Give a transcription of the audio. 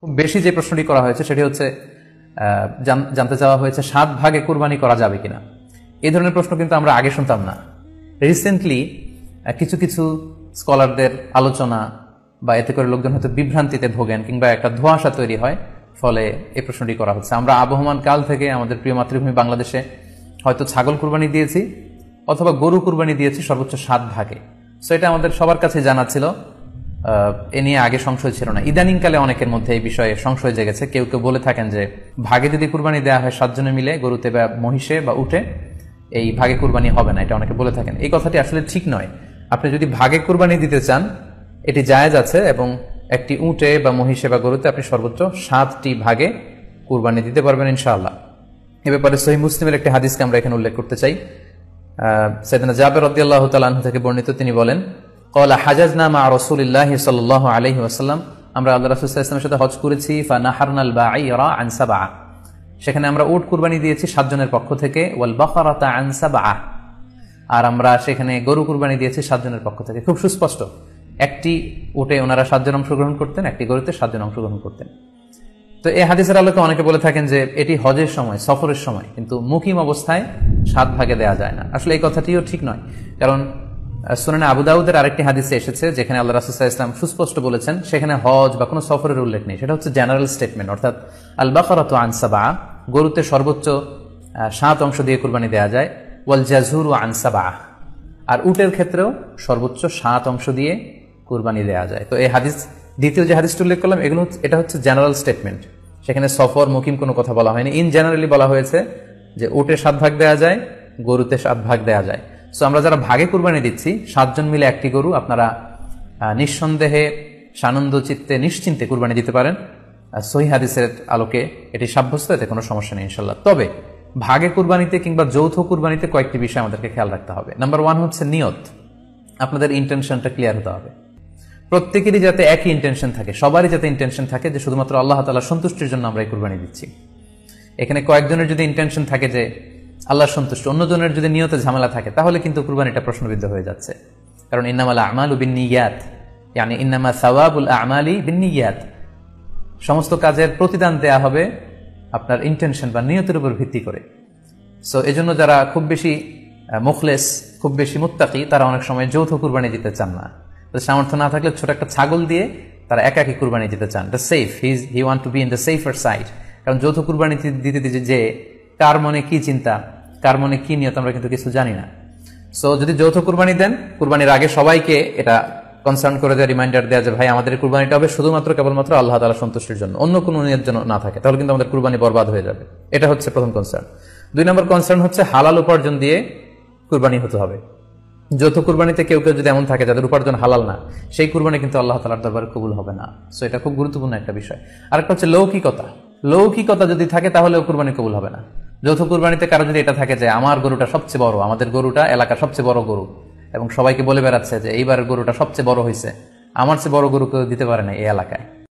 খুব বেশি যে প্রশ্নটি করা হয়েছে সেটি হচ্ছে জানতে চাওয়া হয়েছে 7 ভাগে কুরবানি করা যাবে কিনা। এই ধরনের প্রশ্ন কিন্তু আমরা আগে শুনতাম না। রিসেন্টলি কিছু কিছু স্কলারদের আলোচনা বা এতে করে লোকজন হয়তো বিভ্রান্তিতে ভোগেন কিংবা একটা ধোঁয়াশা তৈরি হয়, ফলে এই প্রশ্নটি করা হচ্ছে। আমরা আবহমান কাল থেকে আমাদের প্রিয় মাতৃভূমি বাংলাদেশে হয়তো ছাগল কুরবানি দিয়েছি অথবা গরু কুরবানি দিয়েছি সর্বোচ্চ 7 ভাগে। সো এটা আমাদের সবার কাছে জানা ছিল, এ নিয়ে আগে সংশয় ছিল না। ইদানিংকালে অনেকের মধ্যে এই বিষয়ে সংশয় জেগেছে। কেউ কেউ বলে থাকেন যে ভাগে যদি কুরবানি দেওয়া হয় 7 জনে মিলে, গরুতে বা মহিষে বা উঠে, এই ভাগে কুরবানি হবে না, এটা অনেকে বলে থাকেন। এই কথাটি আসলে ঠিক নয়। আপনি যদি ভাগে কুরবানি দিতে চান এটি জায়েজ আছে, এবং একটি উটে বা মহিষে বা গরুতে আপনি সর্বোচ্চ 7টি ভাগে কুরবানি দিতে পারবেন ইনশাআল্লাহ। এ ব্যাপারে সহিহ মুসলিমের একটি হাদিসকে আমরা এখানে উল্লেখ করতে চাই। সাইয়েদনা জাবের রাদিয়াল্লাহু তাআলা আনহু থেকে বর্ণিত, তিনি বলেন, ক্বালা হাজাজনা মা রাসূলিল্লাহি সাল্লাল্লাহু আলাইহি ওয়াসাল্লাম, আমরা আল্লাহ রাসূল সাল্লাল্লাহু আলাইহি ওয়াসাল্লামের সাথে হজ করেছি। ফানাহারনাল বাঈরা আন সাবআ, সেখানে আমরা উট কুরবানি দিয়েছি 7 জনের পক্ষ থেকে। ওয়াল বাকারাতা আন সাবআ, আর আমরা সেখানে গরু কুরবানি দিয়েছি 7 জনের পক্ষ থেকে। খুব সুস্পষ্ট, একটি উটে ওনারা 7 জন অংশগ্রহণ করতেন, একটি গরুতে 7 জন অংশগ্রহণ করতেন। তো এই হাদিসের আলোকে অনেকে বলে থাকেন যে এটি হজের সময়, সফরের সময়, কিন্তু মুকিম অবস্থায় 7 ভাগে দেয়া যায় না। আসলে এই কথাটিও ঠিক নয়, কারণ সুনানে আবু দাউদের আরেকটি হাদিসে এসেছে যেখানে আল্লাহ রাসূল সাল্লাল্লাহু আলাইহি ওয়াসাল্লাম সুস্পষ্ট বলেছেন, সেখানে হজ বা কোনো সফরের উল্লেখ নেই। সেটা হচ্ছে জেনারেল স্টেটমেন্ট, অর্থাৎ আল বাকারাতু আন সাবআ, গরুতে সর্বোচ্চ 7 অংশ দিয়ে কুরবানি দেয়া যায়। ওয়াল জাযুরু আন সাবআ, আর উটের ক্ষেত্রেও সর্বোচ্চ 7 অংশ দিয়ে কুরবানি দেয়া যায়। তো এই হাদিস, দ্বিতীয় যে হাদিসটি উল্লেখ করলাম, এটা হচ্ছে জেনারেল স্টেটমেন্ট। সেখানে সফর মুকিম কোনো কথা বলা হয়নি। ইন জেনারেলি বলা হয়েছে যে উটে 7 ভাগ দেয়া যায়, গরুতে 7 ভাগ দেয়া যায়। সো আমরা যারা ভাগে কুরবানি দিচ্ছি 7 জন মিলে একটি গরু, আপনারা নিঃসন্দেহে সানন্দ চিত্তে নিশ্চিন্তে কুরবানি দিতে পারেন। সহিহ হাদিসের আলোকে এটি সাব্যস্ত, এতে কোনো সমস্যা নেই ইনশাআল্লাহ। তবে ভাগে কুরবানিতে কিংবা যৌথ কুরবানিতে কয়েকটি বিষয় আমাদেরকে খেয়াল রাখতে হবে। নাম্বার 1 হচ্ছে নিয়ত। আপনাদের ইন্টেনশনটা ক্লিয়ার হতে হবে। প্রত্যেকেরই যাতে একই ইন্টেনশন থাকে, সবারই যাতে ইন্টেনশন থাকে যে শুধুমাত্র আল্লাহ তাআলার সন্তুষ্টির জন্য আমরা এই কুরবানি দিচ্ছি। এখানে কয়েকজনের যদি ইন্টেনশন থাকে যে আল্লাহর সন্তুষ্টি, অন্যজনের যদি নিয়তে ঝামেলা থাকে, তাহলে কিন্তু কুরবানিটা প্রশ্নবিদ্ধ হয়ে যাচ্ছে। কারণ ইন্নামাল আমালু বিন্নিয়াত, ইয়ানি ইন্নামা সাওয়াবুল আমালি বিন্নিয়াত, সমস্ত কাজের প্রতিদান দেয়া হবে আপনার ইন্টেনশন বা নিয়তের উপর ভিত্তি করে। সো এজন্য যারা খুব বেশি মুখলেস, খুব বেশি মুত্তাকি, তারা অনেক সময় যৌথ কুরবানি দিতে চান না। সামর্থ্য না থাকলে ছোট একটা ছাগল দিয়ে তারা একাকি কুরবানি দিতে চান। The safe, he want to be in the safer side. কারণ যৌথ কুরবানি দিতে দিতে যে কার মনে কি চিন্তা, কার মনে কি নিয়ত, আমরা কিন্তু কিছু জানি না। সো যদি যৌথ কুরবানি দেন, কুরবানির আগে সবাইকে এটা কনসার্ন করে দেওয়া, রিমাইন্ডার দেওয়া যে ভাই আমাদের কুরবানিটা হবে শুধুমাত্র কেবলমাত্র আল্লাহ তাআলার সন্তুষ্টির জন্য, অন্য কোনো নিয়ত যেন না থাকে, তাহলে কিন্তু আমাদের কুরবানি বরবাদ হয়ে যাবে। এটা হচ্ছে প্রথম কনসার্ন। 2 নম্বর কনসার্ন হচ্ছে হালাল উপার্জন দিয়ে কুরবানি হতে হবে। যৌথ কুরবানিতে কেউ কেউ যদি এমন থাকে যাদের উপার্জন হালাল না, সেই কুরবানি কিন্তু আল্লাহ তাআলার দরবারে কবুল হবে না। সো এটা খুব গুরুত্বপূর্ণ একটা বিষয়। আরেকটা হচ্ছে লৌকিকতা। লৌকিকতা যদি থাকে তাহলেও কুরবানি কবুল হবে না। যৌথ কুরবানিতে কারো যদি এটা থাকে যে আমার গরুটা সবচেয়ে বড়, আমাদের গরুটা এলাকার সবচেয়ে বড় গরু, এবং সবাইকে বলে বেড়াচ্ছে যে এইবারের গরুটা সবচেয়ে বড় হয়েছে, আমার চেয়ে বড় গরু কেউ দিতে পারে না এই এলাকায়,